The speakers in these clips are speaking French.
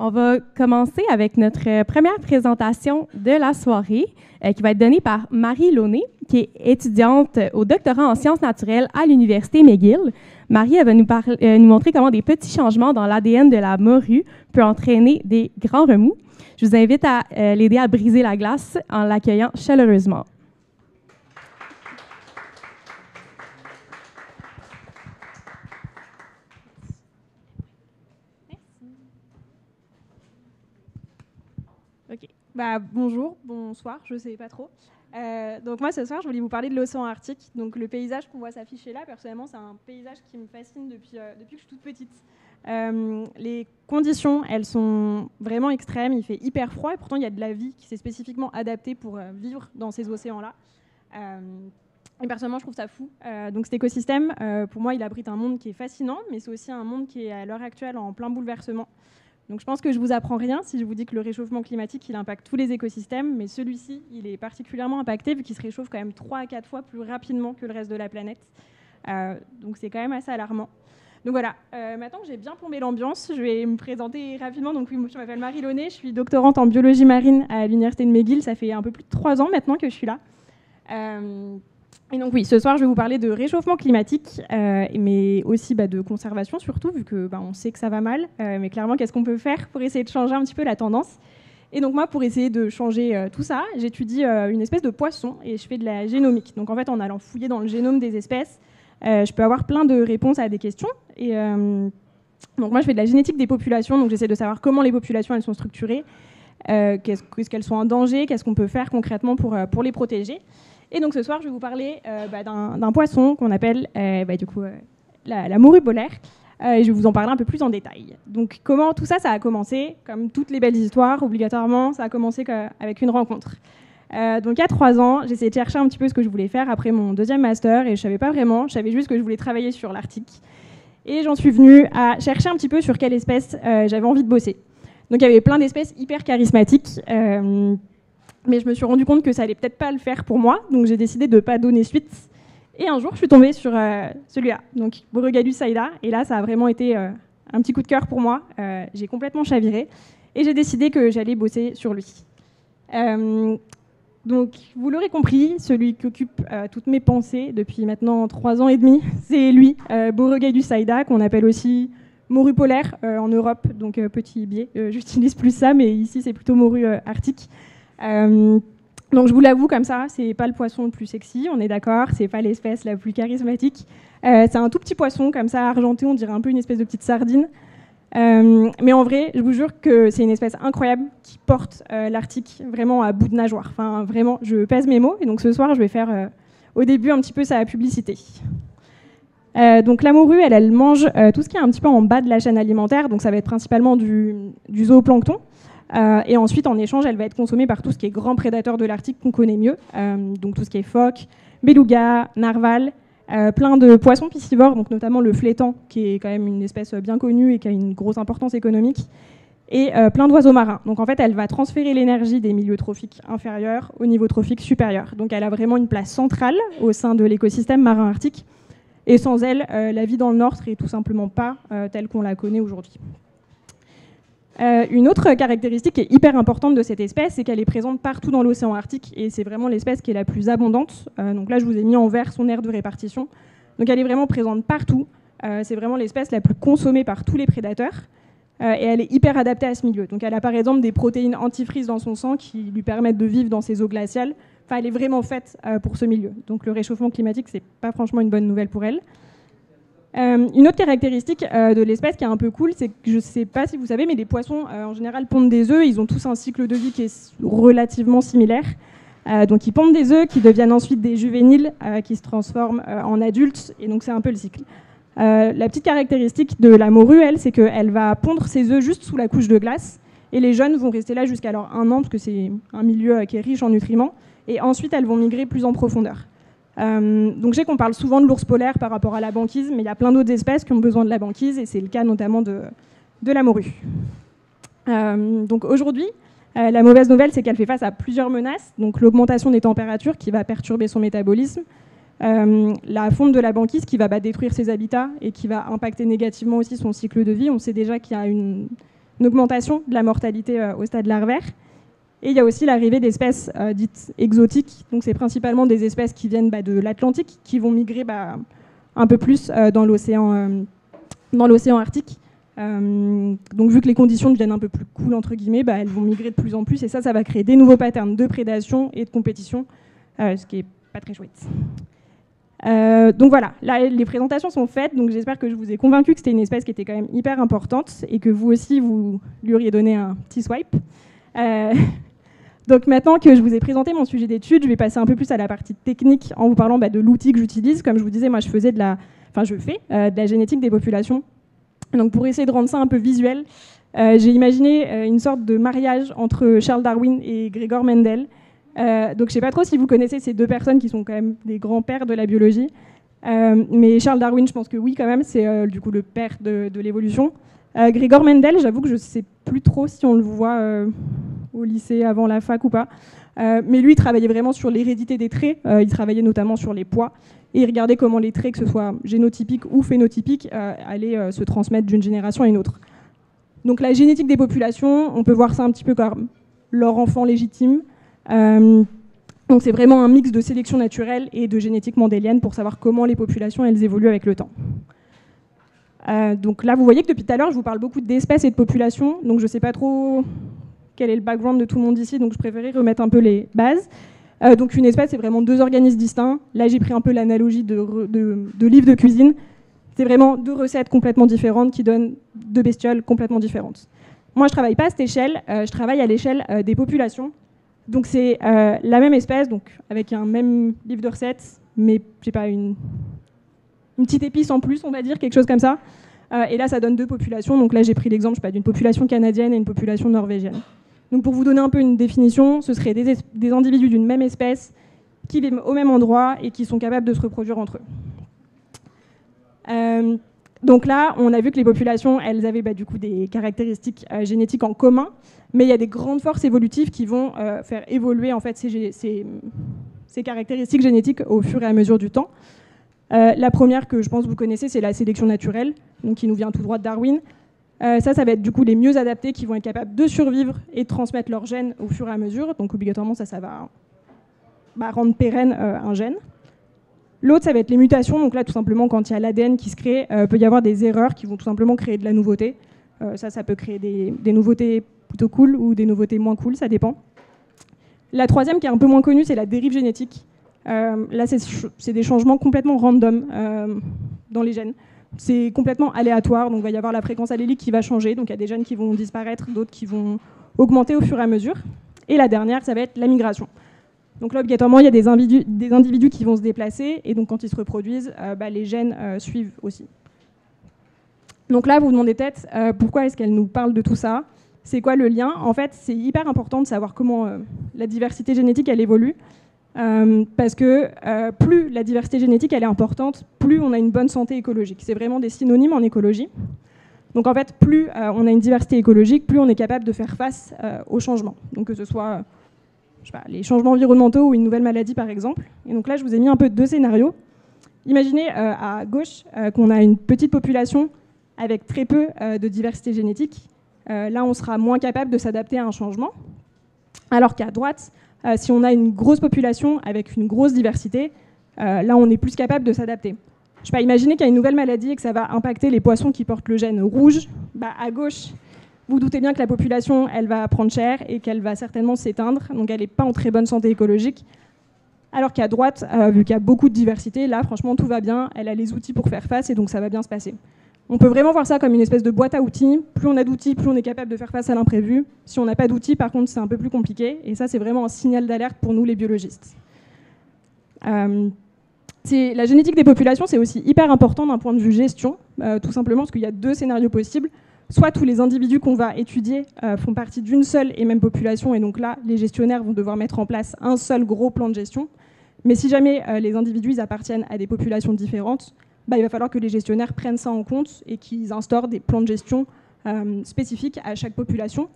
On va commencer avec notre première présentation de la soirée qui va être donnée par Marie Launay, qui est étudiante au doctorat en sciences naturelles à l'Université McGill. Marie, elle va nous montrer comment des petits changements dans l'ADN de la morue peuvent entraîner des grands remous. Je vous invite à l'aider à briser la glace en l'accueillant chaleureusement. Bonjour, bonsoir, je ne sais pas trop. Donc moi, ce soir, je voulais vous parler de l'océan Arctique. Donc le paysage qu'on voit s'afficher là, personnellement, c'est un paysage qui me fascine depuis que je suis toute petite. Les conditions, elles sont vraiment extrêmes, il fait hyper froid et pourtant il y a de la vie qui s'est spécifiquement adaptée pour vivre dans ces océans-là. Et personnellement, je trouve ça fou. Donc cet écosystème, pour moi, il abrite un monde qui est fascinant, mais c'est aussi un monde qui est à l'heure actuelle en plein bouleversement. Donc je pense que je ne vous apprends rien si je vous dis que le réchauffement climatique, il impacte tous les écosystèmes, mais celui-ci, il est particulièrement impacté vu qu'il se réchauffe quand même 3 à 4 fois plus rapidement que le reste de la planète. Donc c'est quand même assez alarmant. Donc voilà, maintenant que j'ai bien plombé l'ambiance, je vais me présenter rapidement. Donc oui, je m'appelle Marie Launay, je suis doctorante en biologie marine à l'Université de McGill. Ça fait un peu plus de 3 ans maintenant que je suis là. Et donc oui, ce soir, je vais vous parler de réchauffement climatique, mais aussi de conservation surtout, vu que on sait que ça va mal. Mais clairement, qu'est-ce qu'on peut faire pour essayer de changer un petit peu la tendance? Et donc moi, pour essayer de changer tout ça, j'étudie une espèce de poisson et je fais de la génomique. Donc en fait, en allant fouiller dans le génome des espèces, je peux avoir plein de réponses à des questions. Et donc moi, je fais de la génétique des populations, donc j'essaie de savoir comment les populations elles sont structurées, qu'est-ce qu'elles sont en danger, qu'est-ce qu'on peut faire concrètement pour les protéger. Et donc ce soir, je vais vous parler d'un poisson qu'on appelle la morue polaire. Et je vais vous en parler un peu plus en détail. Donc comment tout ça a commencé? Comme toutes les belles histoires, obligatoirement, ça a commencé avec une rencontre. Donc il y a 3 ans, j'ai essayé de chercher un petit peu ce que je voulais faire après mon 2e master et je ne savais pas vraiment. Je savais juste que je voulais travailler sur l'Arctique. Et j'en suis venue à chercher un petit peu sur quelle espèce j'avais envie de bosser. Donc il y avait plein d'espèces hyper charismatiques. Mais je me suis rendu compte que ça allait peut-être pas le faire pour moi, donc j'ai décidé de ne pas donner suite. Et un jour, je suis tombée sur celui-là, donc Borregadus saida, et là, ça a vraiment été un petit coup de cœur pour moi. J'ai complètement chaviré, et j'ai décidé que j'allais bosser sur lui. Donc, vous l'aurez compris, celui qui occupe toutes mes pensées depuis maintenant 3 ans et demi, c'est lui, Borregadus saida, qu'on appelle aussi morue polaire en Europe, donc petit biais, j'utilise plus ça, mais ici, c'est plutôt morue arctique. Donc je vous l'avoue comme ça, c'est pas le poisson le plus sexy, on est d'accord, c'est pas l'espèce la plus charismatique. C'est un tout petit poisson comme ça argenté, on dirait un peu une espèce de petite sardine. Mais en vrai, je vous jure que c'est une espèce incroyable qui porte l'Arctique vraiment à bout de nageoire. Enfin vraiment, je pèse mes mots et donc ce soir je vais faire au début un petit peu sa publicité. Donc la morue, elle mange tout ce qui est un petit peu en bas de la chaîne alimentaire, donc ça va être principalement du zooplancton. Et ensuite, en échange, elle va être consommée par tout ce qui est grand prédateur de l'Arctique qu'on connaît mieux, donc tout ce qui est phoque, beluga, narval, plein de poissons piscivores, donc notamment le flétan, qui est quand même une espèce bien connue et qui a une grosse importance économique, et plein d'oiseaux marins. Donc en fait, elle va transférer l'énergie des milieux trophiques inférieurs au niveau trophique supérieur. Donc elle a vraiment une place centrale au sein de l'écosystème marin arctique, et sans elle, la vie dans le Nord serait tout simplement pas telle qu'on la connaît aujourd'hui. Une autre caractéristique qui est hyper importante de cette espèce, c'est qu'elle est présente partout dans l'océan Arctique et c'est vraiment l'espèce qui est la plus abondante. Donc là, je vous ai mis en vert son aire de répartition. Donc elle est vraiment présente partout. C'est vraiment l'espèce la plus consommée par tous les prédateurs et elle est hyper adaptée à ce milieu. Donc elle a par exemple des protéines antifreeze dans son sang qui lui permettent de vivre dans ces eaux glaciales. Enfin, elle est vraiment faite pour ce milieu. Donc le réchauffement climatique, c'est pas franchement une bonne nouvelle pour elle. Une autre caractéristique de l'espèce qui est un peu cool, c'est que je ne sais pas si vous savez, mais les poissons en général pondent des œufs. Ils ont tous un cycle de vie qui est relativement similaire. Donc ils pondent des œufs qui deviennent ensuite des juvéniles qui se transforment en adultes. Et donc c'est un peu le cycle. La petite caractéristique de la morue, elle, c'est qu'elle va pondre ses œufs juste sous la couche de glace. Et les jeunes vont rester là jusqu'à leur 1 an parce que c'est un milieu qui est riche en nutriments. Et ensuite, elles vont migrer plus en profondeur. Donc je sais qu'on parle souvent de l'ours polaire par rapport à la banquise, mais il y a plein d'autres espèces qui ont besoin de la banquise, et c'est le cas notamment de la morue. Donc aujourd'hui, la mauvaise nouvelle, c'est qu'elle fait face à plusieurs menaces, donc l'augmentation des températures qui va perturber son métabolisme, la fonte de la banquise qui va détruire ses habitats et qui va impacter négativement aussi son cycle de vie. On sait déjà qu'il y a une une augmentation de la mortalité au stade larvaire. Et il y a aussi l'arrivée d'espèces dites exotiques. Donc c'est principalement des espèces qui viennent de l'Atlantique, qui vont migrer un peu plus dans l'océan Arctique. Donc vu que les conditions deviennent un peu plus cool, entre guillemets, elles vont migrer de plus en plus. Et ça va créer des nouveaux patterns de prédation et de compétition, ce qui n'est pas très chouette. Donc voilà, là les présentations sont faites, donc j'espère que je vous ai convaincu que c'était une espèce qui était quand même hyper importante et que vous aussi vous lui auriez donné un petit swipe. Donc maintenant que je vous ai présenté mon sujet d'étude, je vais passer un peu plus à la partie technique en vous parlant de l'outil que j'utilise. Comme je vous disais, moi je fais de la génétique des populations. Donc pour essayer de rendre ça un peu visuel, j'ai imaginé une sorte de mariage entre Charles Darwin et Gregor Mendel. Donc je ne sais pas trop si vous connaissez ces deux personnes qui sont quand même des grands-pères de la biologie. Mais Charles Darwin, je pense que oui quand même, c'est du coup le père de l'évolution. Gregor Mendel, j'avoue que je ne sais plus trop si on le voit au lycée avant la fac ou pas. Mais lui, il travaillait vraiment sur l'hérédité des traits. Il travaillait notamment sur les poids. Et il regardait comment les traits, que ce soit génotypiques ou phénotypiques, allaient se transmettre d'une génération à une autre. Donc la génétique des populations, on peut voir ça un petit peu comme leur enfant légitime. Donc c'est vraiment un mix de sélection naturelle et de génétique mendélienne pour savoir comment les populations elles évoluent avec le temps. Donc là, vous voyez que depuis tout à l'heure, je vous parle beaucoup d'espèces et de populations. Donc je ne sais pas trop quel est le background de tout le monde ici, donc je préférais remettre un peu les bases. Donc une espèce, c'est vraiment deux organismes distincts. Là, j'ai pris un peu l'analogie de livres de cuisine. C'est vraiment deux recettes complètement différentes qui donnent deux bestioles complètement différentes. Moi, je ne travaille pas à cette échelle, je travaille à l'échelle des populations. Donc c'est la même espèce, donc avec un même livre de recettes, mais je sais pas, une petite épice en plus, on va dire, quelque chose comme ça. Et là, ça donne deux populations. Donc là, j'ai pris l'exemple d'une population canadienne et une population norvégienne. Donc pour vous donner un peu une définition, ce seraient des individus d'une même espèce qui vivent au même endroit et qui sont capables de se reproduire entre eux. Donc là, on a vu que les populations, elles avaient du coup des caractéristiques génétiques en commun, mais il y a des grandes forces évolutives qui vont faire évoluer en fait, ces caractéristiques génétiques au fur et à mesure du temps. La première que je pense que vous connaissez, c'est la sélection naturelle, donc qui nous vient tout droit de Darwin. Ça va être du coup les mieux adaptés qui vont être capables de survivre et de transmettre leurs gènes au fur et à mesure. Donc obligatoirement, ça va rendre pérenne un gène. L'autre, ça va être les mutations. Donc là, tout simplement, quand il y a l'ADN qui se crée, peut y avoir des erreurs qui vont tout simplement créer de la nouveauté. Ça peut créer des nouveautés plutôt cool ou des nouveautés moins cool, ça dépend. La troisième, qui est un peu moins connue, c'est la dérive génétique. Là, c'est des changements complètement random dans les gènes. C'est complètement aléatoire, donc il va y avoir la fréquence allélique qui va changer, donc il y a des gènes qui vont disparaître, d'autres qui vont augmenter au fur et à mesure. Et la dernière, ça va être la migration. Donc là, obligatoirement, il y a des individus qui vont se déplacer, et donc quand ils se reproduisent, les gènes suivent aussi. Donc là, vous vous demandez peut-être pourquoi est-ce qu'elle nous parle de tout ça? C'est quoi le lien? En fait, c'est hyper important de savoir comment la diversité génétique, elle évolue. Parce que plus la diversité génétique elle est importante, plus on a une bonne santé écologique. C'est vraiment des synonymes en écologie. Donc en fait, plus on a une diversité écologique, plus on est capable de faire face aux changements. Donc que ce soit les changements environnementaux ou une nouvelle maladie par exemple. Et donc là, je vous ai mis un peu deux scénarios. Imaginez à gauche qu'on a une petite population avec très peu de diversité génétique. Là, on sera moins capable de s'adapter à un changement. Alors qu'à droite, si on a une grosse population avec une grosse diversité, là on est plus capable de s'adapter. Je peux imaginer qu'il y a une nouvelle maladie et que ça va impacter les poissons qui portent le gène rouge. À gauche, vous doutez bien que la population elle va prendre cher et qu'elle va certainement s'éteindre, donc elle n'est pas en très bonne santé écologique. Alors qu'à droite, vu qu'il y a beaucoup de diversité, là franchement tout va bien, elle a les outils pour faire face et donc ça va bien se passer. On peut vraiment voir ça comme une espèce de boîte à outils. Plus on a d'outils, plus on est capable de faire face à l'imprévu. Si on n'a pas d'outils, par contre, c'est un peu plus compliqué. Et ça, c'est vraiment un signal d'alerte pour nous, les biologistes. La génétique des populations, c'est aussi hyper important d'un point de vue gestion, tout simplement parce qu'il y a deux scénarios possibles. Soit tous les individus qu'on va étudier font partie d'une seule et même population, et donc là, les gestionnaires vont devoir mettre en place un seul gros plan de gestion. Mais si jamais les individus ils appartiennent à des populations différentes, il va falloir que les gestionnaires prennent ça en compte et qu'ils instaurent des plans de gestion spécifiques à chaque population.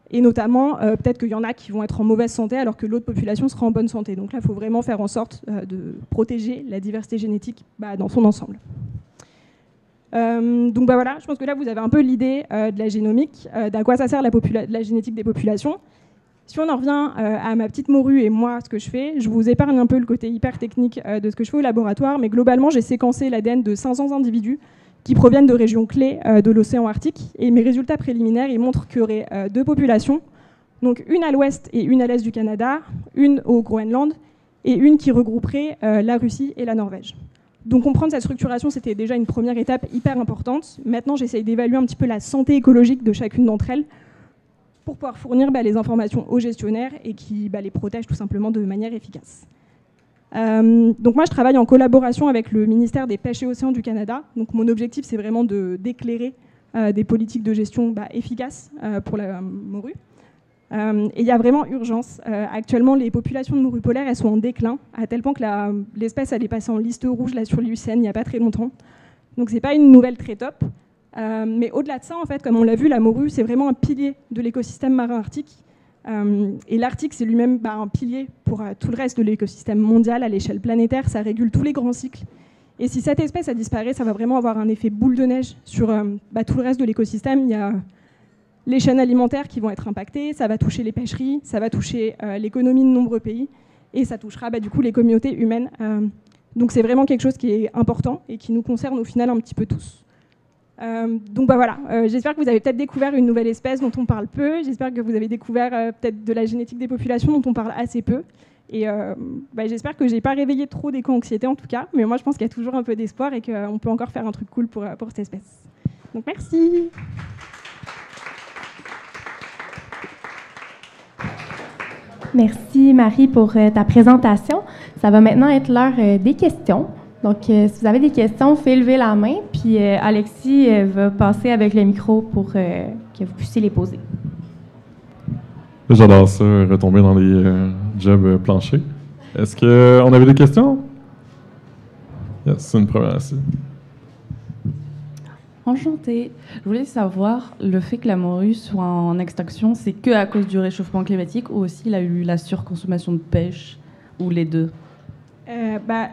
Et notamment, peut-être qu'il y en a qui vont être en mauvaise santé alors que l'autre population sera en bonne santé. Donc là, il faut vraiment faire en sorte de protéger la diversité génétique dans son ensemble. Donc bah voilà, je pense que là vous avez un peu l'idée de la génomique, d'à quoi ça sert la génétique des populations. Si on en revient à ma petite morue et moi, ce que je fais, je vous épargne un peu le côté hyper technique de ce que je fais au laboratoire, mais globalement j'ai séquencé l'ADN de 500 individus qui proviennent de régions clés de l'océan Arctique, et mes résultats préliminaires ils montrent qu'il y aurait deux populations, donc une à l'ouest et une à l'est du Canada, une au Groenland et une qui regrouperait la Russie et la Norvège. Donc comprendre cette structuration, c'était déjà une première étape hyper importante. Maintenant, j'essaye d'évaluer un petit peu la santé écologique de chacune d'entre elles pour pouvoir fournir les informations aux gestionnaires et qui les protègent tout simplement de manière efficace. Donc moi, je travaille en collaboration avec le ministère des Pêches et Océans du Canada. Donc mon objectif, c'est vraiment d'éclairer des politiques de gestion efficaces pour la morue. Et il y a vraiment urgence. Actuellement, les populations de morues polaires, elles sont en déclin, à tel point que l'espèce elle est passée en liste rouge là, sur l'IUCN il n'y a pas très longtemps. Donc c'est pas une nouvelle très top. Mais au-delà de ça, en fait, comme on l'a vu, la morue, c'est vraiment un pilier de l'écosystème marin arctique. Et l'Arctique, c'est lui-même un pilier pour tout le reste de l'écosystème mondial à l'échelle planétaire. Ça régule tous les grands cycles. Et si cette espèce a disparu, ça va vraiment avoir un effet boule de neige sur tout le reste de l'écosystème. Il y a les chaînes alimentaires qui vont être impactées, ça va toucher les pêcheries, ça va toucher l'économie de nombreux pays, et ça touchera du coup les communautés humaines. Donc c'est vraiment quelque chose qui est important et qui nous concerne au final un petit peu tous. Donc voilà, j'espère que vous avez peut-être découvert une nouvelle espèce dont on parle peu, j'espère que vous avez découvert peut-être de la génétique des populations dont on parle assez peu, et j'espère que je n'ai pas réveillé trop d'éco-anxiété en tout cas, mais moi je pense qu'il y a toujours un peu d'espoir et qu'on peut encore faire un truc cool pour cette espèce. Donc merci. Merci Marie pour ta présentation. Ça va maintenant être l'heure des questions. Donc, si vous avez des questions, faites lever la main, puis Alexis va passer avec le micro pour que vous puissiez les poser. J'adore ça, retomber dans les jobs planchers. Est-ce qu'on avait des questions? Yes, c'est une première ici. Enchantée. Je voulais savoir, le fait que la morue soit en extinction, c'est que à cause du réchauffement climatique ou aussi il y a eu la surconsommation de pêche, ou les deux?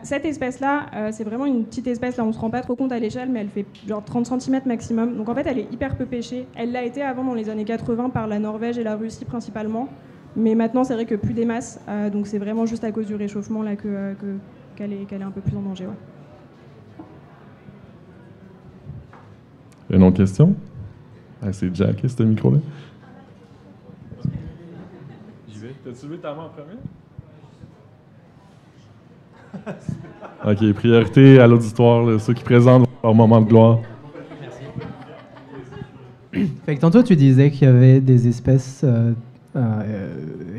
Cette espèce-là, c'est vraiment une petite espèce. Là, on ne se rend pas trop compte à l'échelle, mais elle fait genre 30 cm maximum. Donc en fait, elle est hyper peu pêchée. Elle l'a été avant dans les années 80 par la Norvège et la Russie principalement. Mais maintenant, c'est vrai que plus des masses. Donc c'est vraiment juste à cause du réchauffement là, qu'elle est un peu plus en danger. Ouais. Une autre question? C'est Jack, ce micro-là. J'y vais. T'as-tu levé ta main en premier? OK, priorité à l'auditoire, là, ceux qui présentent leur moment de gloire. Merci. Fait que tantôt, tu disais qu'il y avait des espèces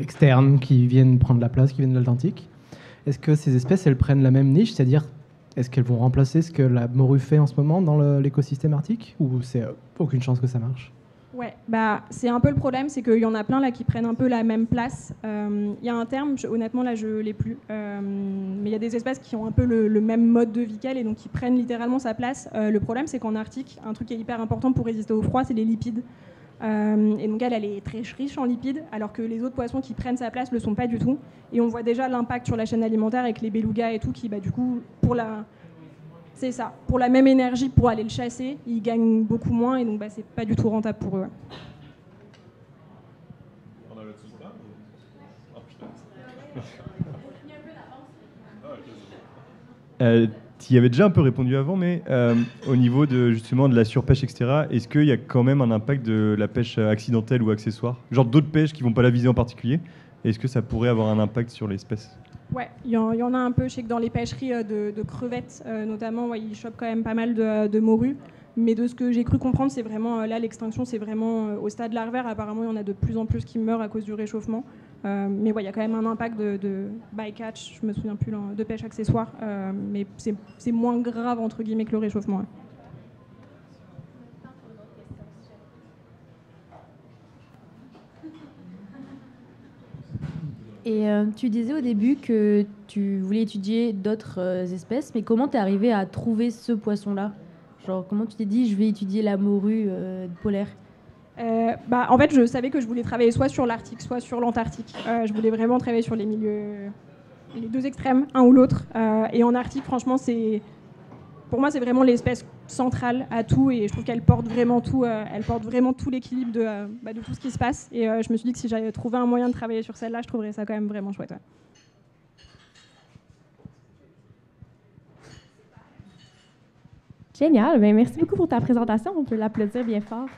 externes qui viennent prendre la place, qui viennent de l'Atlantique. Est-ce que ces espèces, elles prennent la même niche, c'est-à-dire est-ce qu'elles vont remplacer ce que la morue fait en ce moment dans l'écosystème arctique, ou c'est aucune chance que ça marche? Ouais, c'est un peu le problème, c'est qu'il y en a plein là qui prennent un peu la même place. Il y a un terme, honnêtement là je l'ai plus, mais il y a des espèces qui ont un peu le même mode de vie qu'elle et donc qui prennent littéralement sa place. Le problème c'est qu'en Arctique, un truc qui est hyper important pour résister au froid, c'est les lipides. Et donc elle est très riche en lipides, alors que les autres poissons qui prennent sa place le sont pas du tout. Et on voit déjà l'impact sur la chaîne alimentaire avec les belugas et tout, qui du coup c'est ça. Pour la même énergie, pour aller le chasser, ils gagnent beaucoup moins et donc c'est pas du tout rentable pour eux. On avait-tu le temps? Oh, putain. Tu y avais déjà un peu répondu avant, mais au niveau justement de la surpêche, etc., est-ce qu'il y a quand même un impact de la pêche accidentelle ou accessoire? Genre d'autres pêches qui ne vont pas la viser en particulier? Est-ce que ça pourrait avoir un impact sur l'espèce? Ouais, il y en a un peu. Je sais que dans les pêcheries de crevettes, notamment, ils chopent quand même pas mal de morues. Mais de ce que j'ai cru comprendre, c'est vraiment, là, l'extinction, c'est vraiment au stade larvaire. Apparemment, il y en a de plus en plus qui meurent à cause du réchauffement. Mais il y a quand même un impact de bycatch, je me souviens plus, de pêche accessoire. Mais c'est moins grave, entre guillemets, que le réchauffement. Ouais. Et tu disais au début que tu voulais étudier d'autres espèces, mais comment t'es arrivé à trouver ce poisson-là? Genre, comment tu t'es dit, je vais étudier la morue polaire? En fait, je savais que je voulais travailler soit sur l'Arctique, soit sur l'Antarctique. Je voulais vraiment travailler sur les milieux, les deux extrêmes, un ou l'autre. Et en Arctique, franchement, c'est pour moi, c'est vraiment l'espèce centrale à tout, et je trouve qu'elle porte vraiment tout, elle porte vraiment tout l'équilibre de tout ce qui se passe. Et je me suis dit que si j'avais trouvé un moyen de travailler sur celle-là, je trouverais ça quand même vraiment chouette. Ouais. Génial. Bien, merci beaucoup pour ta présentation. On peut l'applaudir bien fort.